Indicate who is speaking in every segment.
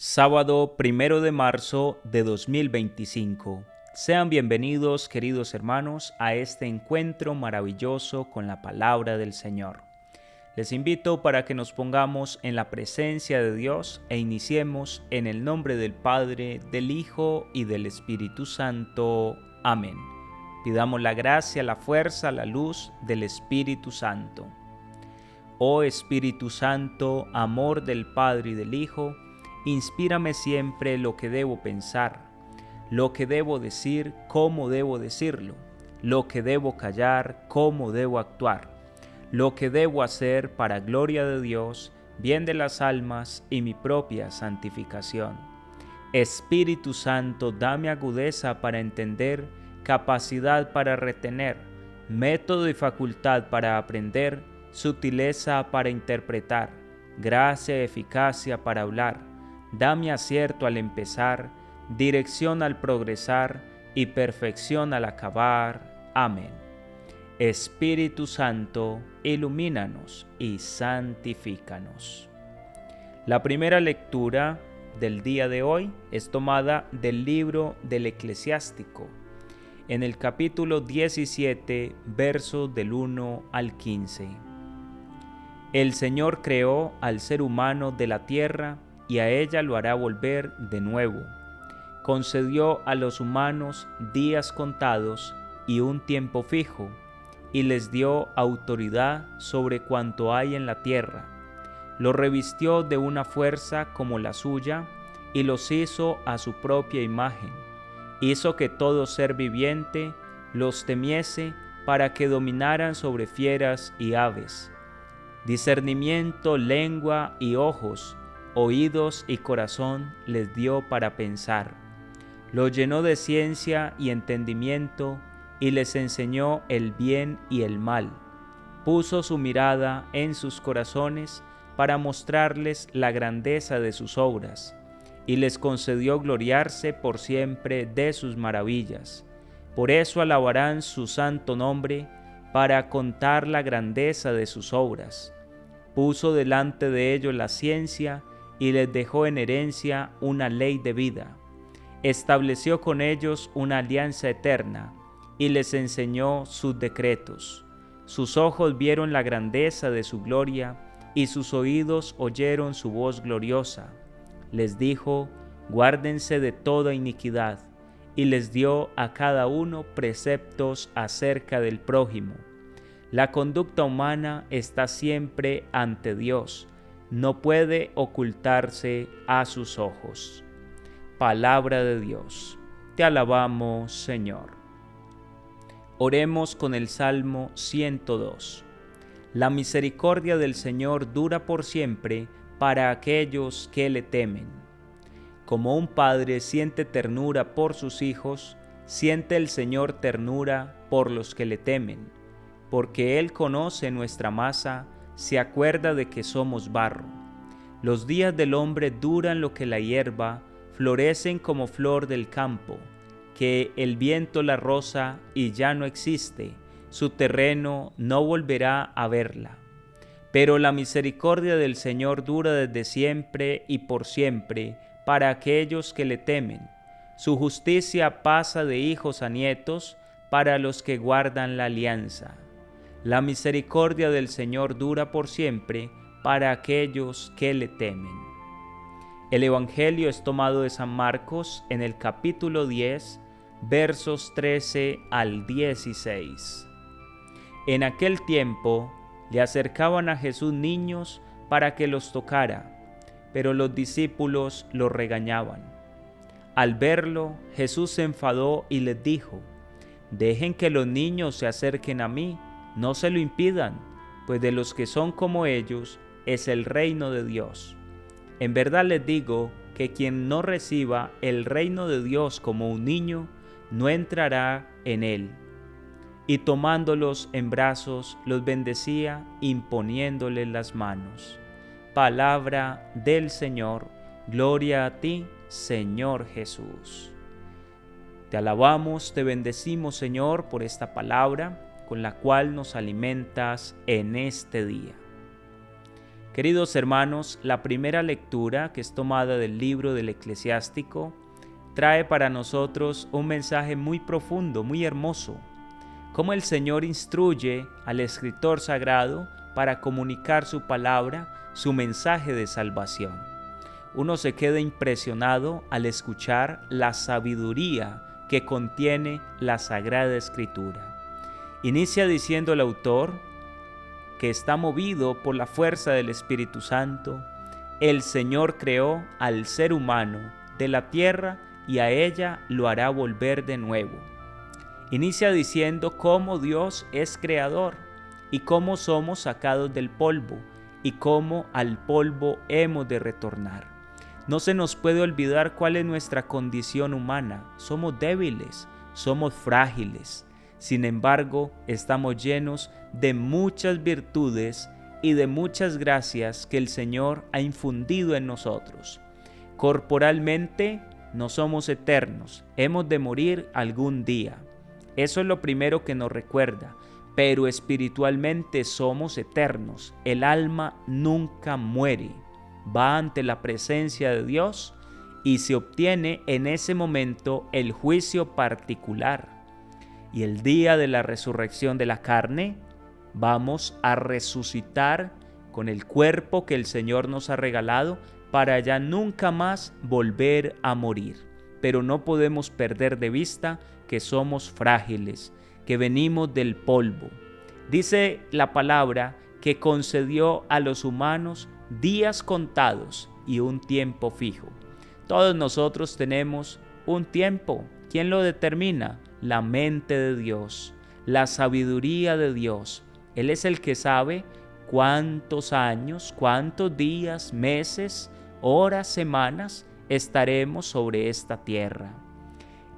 Speaker 1: Sábado 1 de marzo de 2025. Sean bienvenidos, queridos hermanos, a este encuentro maravilloso con la palabra del Señor. Les invito para que nos pongamos en la presencia de Dios e iniciemos en el nombre del Padre, del Hijo y del Espíritu Santo. Amén. Pidamos la gracia, la fuerza, la luz del Espíritu Santo. Oh Espíritu Santo, amor del Padre y del Hijo, inspírame siempre lo que debo pensar, lo que debo decir, cómo debo decirlo, lo que debo callar, cómo debo actuar, lo que debo hacer para gloria de Dios, bien de las almas y mi propia santificación. Espíritu Santo, dame agudeza para entender, capacidad para retener, método y facultad para aprender, sutileza para interpretar, gracia y eficacia para hablar. Dame acierto al empezar, dirección al progresar y perfección al acabar. Amén. Espíritu Santo, ilumínanos y santifícanos. La primera lectura del día de hoy es tomada del libro del Eclesiástico, en el capítulo 17, versos del 1 al 15. El Señor creó al ser humano de la tierra y a ella lo hará volver de nuevo. Concedió a los humanos días contados y un tiempo fijo, y les dio autoridad sobre cuanto hay en la tierra. Los revistió de una fuerza como la suya, y los hizo a su propia imagen. Hizo que todo ser viviente los temiese para que dominaran sobre fieras y aves. Discernimiento, lengua y ojos, oídos y corazón les dio para pensar. Los llenó de ciencia y entendimiento y les enseñó el bien y el mal. Puso su mirada en sus corazones para mostrarles la grandeza de sus obras y les concedió gloriarse por siempre de sus maravillas. Por eso alabarán su santo nombre para contar la grandeza de sus obras. Puso delante de ellos la ciencia y les dejó en herencia una ley de vida. Estableció con ellos una alianza eterna y les enseñó sus decretos. Sus ojos vieron la grandeza de su gloria y sus oídos oyeron su voz gloriosa. Les dijo: guárdense de toda iniquidad, y les dio a cada uno preceptos acerca del prójimo. La conducta humana está siempre ante Dios, no puede ocultarse a sus ojos. Palabra de Dios. Te alabamos, Señor. Oremos con el Salmo 102. La misericordia del Señor dura por siempre para aquellos que le temen. Como un padre siente ternura por sus hijos, siente el Señor ternura por los que le temen, porque Él conoce nuestra masa, se acuerda de que somos barro. Los días del hombre duran lo que la hierba, florecen como flor del campo, que el viento la roza y ya no existe, su terreno no volverá a verla. Pero la misericordia del Señor dura desde siempre y por siempre para aquellos que le temen. Su justicia pasa de hijos a nietos para los que guardan la alianza. La misericordia del Señor dura por siempre para aquellos que le temen. El Evangelio es tomado de San Marcos en el capítulo 10, versos 13 al 16. En aquel tiempo le acercaban a Jesús niños para que los tocara, pero los discípulos los regañaban. Al verlo, Jesús se enfadó y les dijo: dejen que los niños se acerquen a mí, no se lo impidan, pues de los que son como ellos es el reino de Dios. En verdad les digo que quien no reciba el reino de Dios como un niño, no entrará en él. Y tomándolos en brazos, los bendecía, imponiéndoles las manos. Palabra del Señor, gloria a ti, Señor Jesús. Te alabamos, te bendecimos, Señor, por esta palabra con la cual nos alimentas en este día. Queridos hermanos, la primera lectura, que es tomada del libro del Eclesiástico, trae para nosotros un mensaje muy profundo, muy hermoso. Cómo el Señor instruye al escritor sagrado para comunicar su palabra, su mensaje de salvación. Uno se queda impresionado al escuchar la sabiduría que contiene la Sagrada Escritura. Inicia diciendo el autor que está movido por la fuerza del Espíritu Santo. El Señor creó al ser humano de la tierra y a ella lo hará volver de nuevo. Inicia diciendo cómo Dios es creador y cómo somos sacados del polvo y cómo al polvo hemos de retornar. No se nos puede olvidar cuál es nuestra condición humana. Somos débiles, somos frágiles. Sin embargo, estamos llenos de muchas virtudes y de muchas gracias que el Señor ha infundido en nosotros. Corporalmente no somos eternos, hemos de morir algún día. Eso es lo primero que nos recuerda, pero espiritualmente somos eternos. El alma nunca muere, va ante la presencia de Dios y se obtiene en ese momento el juicio particular. Y el día de la resurrección de la carne, vamos a resucitar con el cuerpo que el Señor nos ha regalado para ya nunca más volver a morir. Pero no podemos perder de vista que somos frágiles, que venimos del polvo. Dice la palabra que concedió a los humanos días contados y un tiempo fijo. Todos nosotros tenemos un tiempo. ¿Quién lo determina? La mente de Dios, la sabiduría de Dios. Él es el que sabe cuántos años, cuántos días, meses, horas, semanas estaremos sobre esta tierra.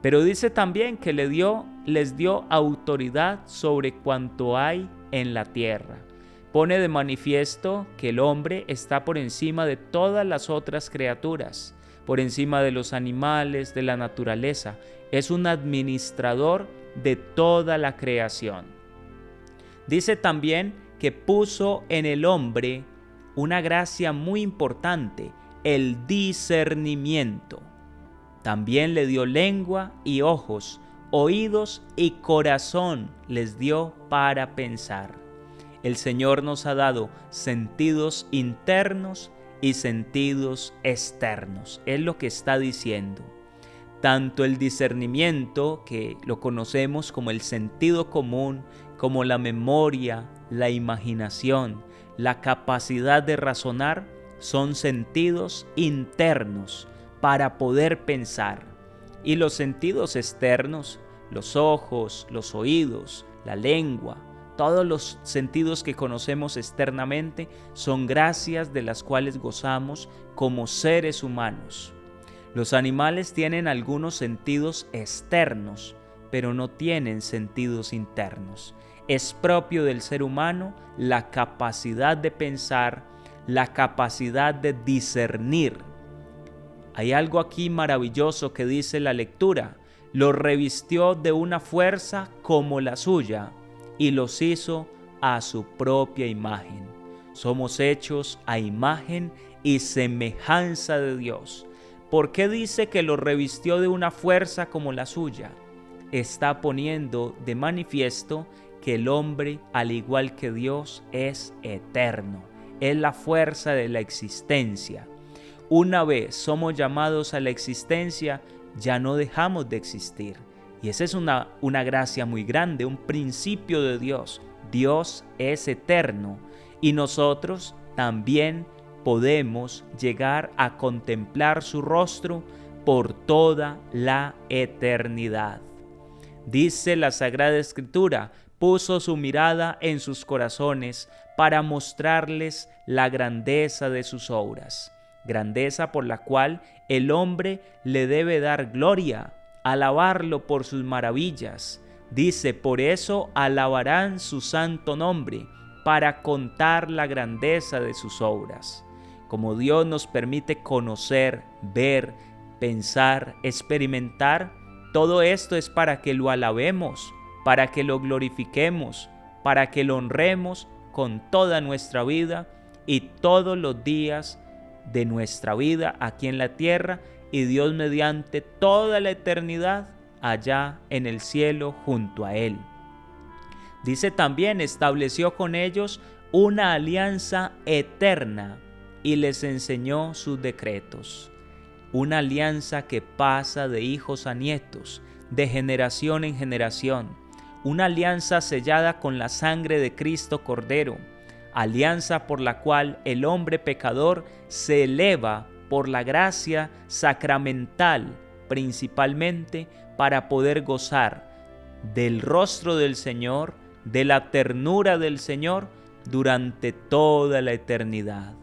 Speaker 1: Pero dice también que les dio autoridad sobre cuanto hay en la tierra. Pone de manifiesto que el hombre está por encima de todas las otras criaturas, por encima de los animales, de la naturaleza. Es un administrador de toda la creación. Dice también que puso en el hombre una gracia muy importante, el discernimiento. También le dio lengua y ojos, oídos y corazón les dio para pensar. El Señor nos ha dado sentidos internos y sentidos externos. Es lo que está diciendo. Tanto el discernimiento, que lo conocemos como el sentido común, como la memoria, la imaginación, la capacidad de razonar, son sentidos internos para poder pensar. Y los sentidos externos, los ojos, los oídos, la lengua, todos los sentidos que conocemos externamente son gracias de las cuales gozamos como seres humanos. Los animales tienen algunos sentidos externos, pero no tienen sentidos internos. Es propio del ser humano la capacidad de pensar, la capacidad de discernir. Hay algo aquí maravilloso que dice la lectura: los revistió de una fuerza como la suya y los hizo a su propia imagen. Somos hechos a imagen y semejanza de Dios. ¿Por qué dice que lo revistió de una fuerza como la suya? Está poniendo de manifiesto que el hombre, al igual que Dios, es eterno. Es la fuerza de la existencia. Una vez somos llamados a la existencia, ya no dejamos de existir. Y esa es una gracia muy grande, un principio de Dios. Dios es eterno y nosotros también podemos llegar a contemplar su rostro por toda la eternidad. Dice la Sagrada Escritura: puso su mirada en sus corazones para mostrarles la grandeza de sus obras. Grandeza por la cual el hombre le debe dar gloria, alabarlo por sus maravillas. Dice: por eso alabarán su santo nombre, para contar la grandeza de sus obras. Como Dios nos permite conocer, ver, pensar, experimentar, todo esto es para que lo alabemos, para que lo glorifiquemos, para que lo honremos con toda nuestra vida y todos los días de nuestra vida aquí en la tierra, y Dios mediante toda la eternidad allá en el cielo junto a Él. Dice también, estableció con ellos una alianza eterna y les enseñó sus decretos. Una alianza que pasa de hijos a nietos, de generación en generación. Una alianza sellada con la sangre de Cristo Cordero. Alianza por la cual el hombre pecador se eleva por la gracia sacramental, principalmente para poder gozar del rostro del Señor, de la ternura del Señor durante toda la eternidad.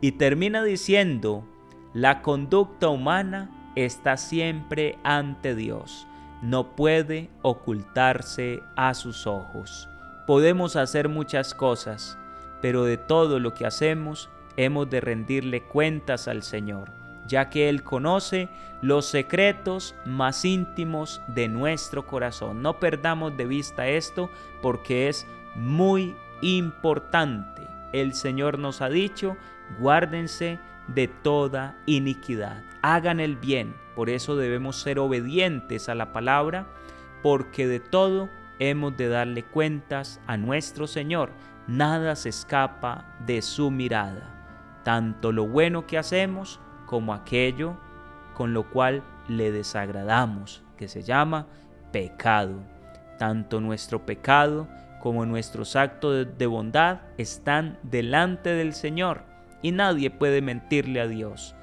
Speaker 1: Y termina diciendo, la conducta humana está siempre ante Dios, no puede ocultarse a sus ojos. Podemos hacer muchas cosas, pero de todo lo que hacemos hemos de rendirle cuentas al Señor, ya que Él conoce los secretos más íntimos de nuestro corazón. No perdamos de vista esto porque es muy importante. El Señor nos ha dicho, guárdense de toda iniquidad, hagan el bien. Por eso debemos ser obedientes a la palabra, porque de todo hemos de darle cuentas a nuestro Señor. Nada se escapa de su mirada, tanto lo bueno que hacemos como aquello con lo cual le desagradamos, que se llama pecado. Tanto nuestro pecado como nuestros actos de bondad están delante del Señor y nadie puede mentirle a Dios.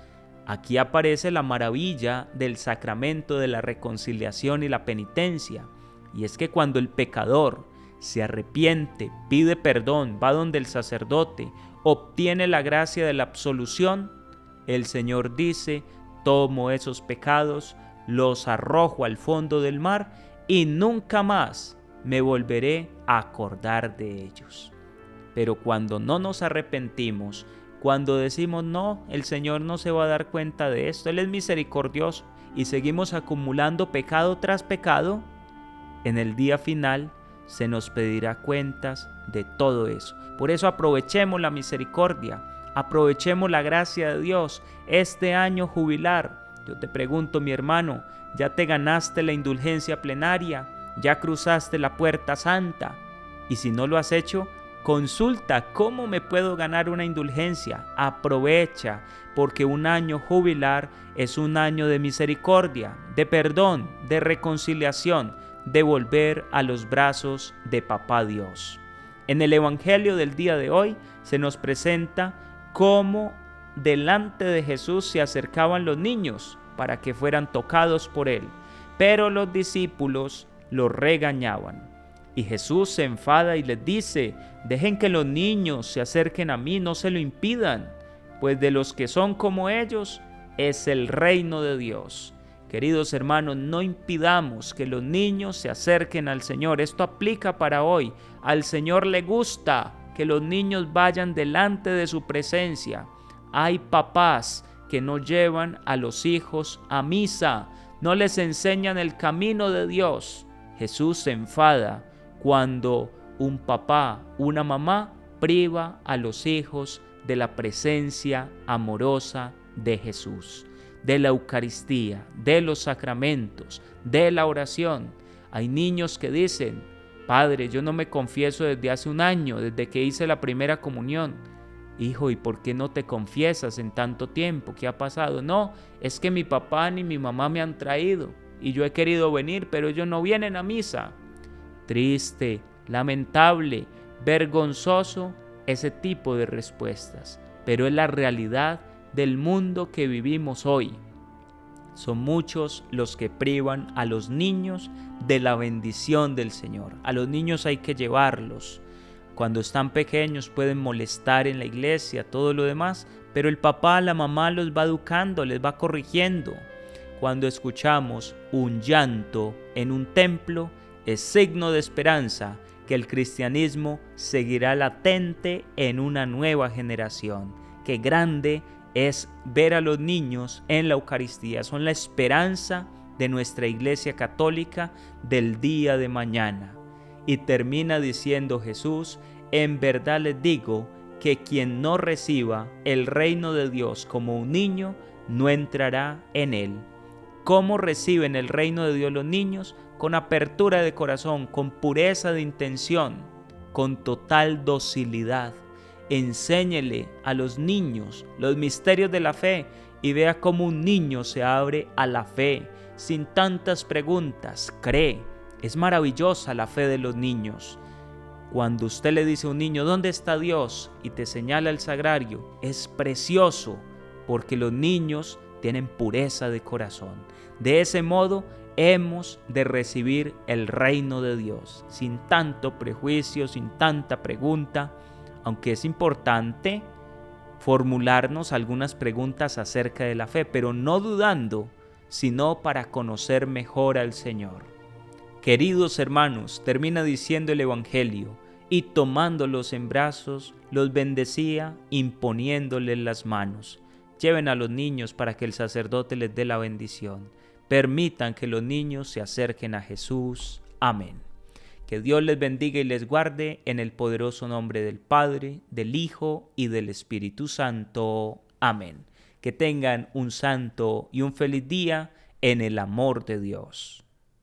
Speaker 1: Aquí aparece la maravilla del sacramento de la reconciliación y la penitencia, y es que cuando el pecador se arrepiente, pide perdón, va donde el sacerdote, obtiene la gracia de la absolución, el Señor dice, tomo esos pecados, los arrojo al fondo del mar y nunca más me volveré a acordar de ellos. Pero cuando no nos arrepentimos, cuando decimos no, el Señor no se va a dar cuenta de esto, Él es misericordioso, y seguimos acumulando pecado tras pecado, en el día final se nos pedirá cuentas de todo eso. Por eso aprovechemos la misericordia, aprovechemos la gracia de Dios este año jubilar. Yo te pregunto, mi hermano, ¿ya te ganaste la indulgencia plenaria? ¿Ya cruzaste la puerta santa? Y si no lo has hecho, consulta cómo me puedo ganar una indulgencia. Aprovecha, porque un año jubilar es un año de misericordia, de perdón, de reconciliación, de volver a los brazos de Papá Dios. En el Evangelio del día de hoy se nos presenta cómo delante de Jesús se acercaban los niños para que fueran tocados por Él, pero los discípulos los regañaban. Y Jesús se enfada y les dice, dejen que los niños se acerquen a mí, no se lo impidan, pues de los que son como ellos es el reino de Dios. Queridos hermanos, no impidamos que los niños se acerquen al Señor. Esto aplica para hoy. Al Señor le gusta que los niños vayan delante de su presencia. Hay papás que no llevan a los hijos a misa, no les enseñan el camino de Dios. Jesús se enfada cuando un papá, una mamá, priva a los hijos de la presencia amorosa de Jesús, de la Eucaristía, de los sacramentos, de la oración. Hay niños que dicen, Padre, yo no me confieso desde hace un año, desde que hice la primera comunión. Hijo, ¿y por qué no te confiesas en tanto tiempo? ¿Qué ha pasado? No, es que mi papá ni mi mamá me han traído y yo he querido venir, pero ellos no vienen a misa. Triste, lamentable, vergonzoso ese tipo de respuestas, pero es la realidad del mundo que vivimos hoy. Son muchos los que privan a los niños de la bendición del Señor. A los niños hay que llevarlos. Cuando están pequeños pueden molestar en la iglesia, todo lo demás, pero el papá, la mamá los va educando, les va corrigiendo. Cuando escuchamos un llanto en un templo, es signo de esperanza que el cristianismo seguirá latente en una nueva generación. Qué grande es ver a los niños en la Eucaristía. Son la esperanza de nuestra Iglesia Católica del día de mañana. Y termina diciendo Jesús, en verdad les digo que quien no reciba el reino de Dios como un niño, no entrará en él. ¿Cómo reciben el reino de Dios los niños? Con apertura de corazón, con pureza de intención, con total docilidad. Enséñele a los niños los misterios de la fe y vea cómo un niño se abre a la fe sin tantas preguntas. Cree. Es maravillosa la fe de los niños. Cuando usted le dice a un niño, ¿dónde está Dios?, y te señala el sagrario, es precioso, porque los niños tienen pureza de corazón. De ese modo, hemos de recibir el reino de Dios, sin tanto prejuicio, sin tanta pregunta, aunque es importante formularnos algunas preguntas acerca de la fe, pero no dudando, sino para conocer mejor al Señor. Queridos hermanos, termina diciendo el Evangelio, y tomándolos en brazos, los bendecía imponiéndoles las manos. Lleven a los niños para que el sacerdote les dé la bendición. Permitan que los niños se acerquen a Jesús. Amén. Que Dios les bendiga y les guarde en el poderoso nombre del Padre, del Hijo y del Espíritu Santo. Amén. Que tengan un santo y un feliz día en el amor de Dios.